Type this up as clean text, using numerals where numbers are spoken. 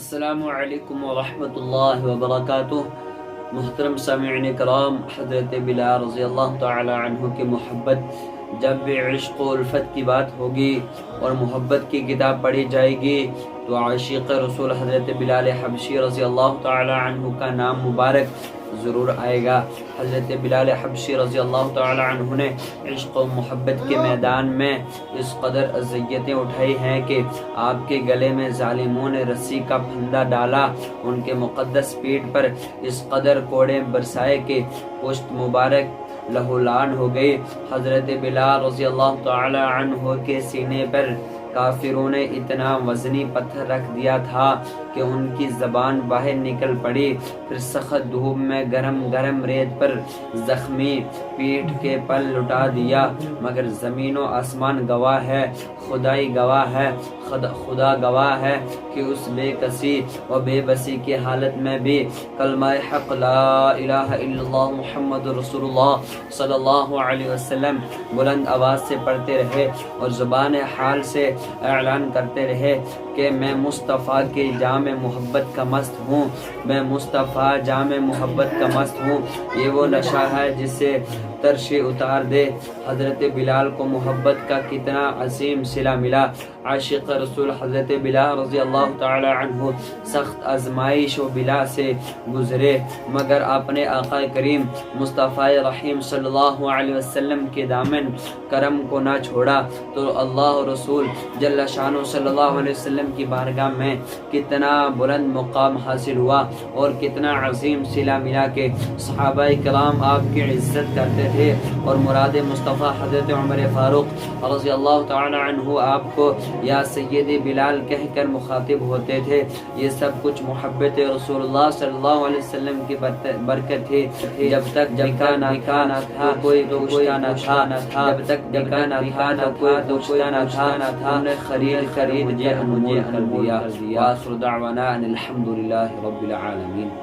السلام علیکم ورحمۃ اللہ وبرکاتہ۔ محترم سامعین کرام، حضرت بلال رضی اللہ تعالی عنہ کی محبت، جب بھی عشق و الفت کی بات ہوگی اور محبت کی کتاب پڑھی جائے گی تو عاشق رسول حضرت بلال حبشی رضی اللہ تعالی عنہ کا نام مبارک ضرور آئے گا۔ حضرت بلال حبشی رضی اللہ تعالی عنہ نے عشق و محبت کے میدان میں اس قدر اذیتیں اٹھائی ہیں کہ آپ کے گلے میں ظالموں نے رسی کا پھندا ڈالا، ان کے مقدس پیٹھ پر اس قدر کوڑے برسائے کہ پشت مبارک لہولان ہو گئی۔ حضرت بلال رضی اللہ تعالی عنہ کے سینے پر کافروں نے اتنا وزنی پتھر رکھ دیا تھا کہ ان کی زبان باہر نکل پڑی، پھر سخت دھوپ میں گرم گرم ریت پر زخمی پیٹھ کے پل لٹا دیا، مگر زمین و آسمان گواہ ہے، خدائی گواہ ہے، خدا گواہ ہے کہ اس بے کسی و بے بسی کی حالت میں بھی کلمہ حق لا الہ الا اللہ محمد رسول اللہ صلی اللہ علیہ وسلم بلند آواز سے پڑھتے رہے اور زبان حال سے اعلان کرتے رہے کہ میں مصطفیٰ کے جام محبت کا مست ہوں، میں مصطفیٰ جام محبت کا مست ہوں۔ یہ وہ نشہ ہے جس سے ترش اتار دے۔ حضرت بلال کو محبت کا کتنا عظیم صلہ ملا۔ عاشق رسول حضرت بلال رضی اللہ تعالی عنہ سخت آزمائش و بلا سے گزرے، مگر اپنے آقا کریم مصطفیٰ رحیم صلی اللہ علیہ وسلم کے دامن کرم کو نہ چھوڑا تو اللہ رسول جل شانہ صلی اللہ علیہ وسلم کی بارگاہ میں کتنا بلند مقام حاصل ہوا اور کتنا عظیم صلہ ملا کہ صحابہ کرام آپ کی عزت کرتے تھے اور مراد مصطفیٰ حضرت عمر فاروق رضی اللہ تعالی عنہ آپ کو یا سید بلال کہہ کر مخاطب ہوتے تھے۔ یہ سب کچھ محبت رسول اللہ صلی اللہ علیہ وسلم کی برکت تھی۔ جب تک نکاح نہ تھا کوئی پوچھتا نہ تھا، جب تک نکاح نہ تھا کوئی پوچھتا نہ تھا، ہم نے خرید مجھے انمول کر دیا۔ وآخر دعوانا ان الحمد للہ رب العالمین۔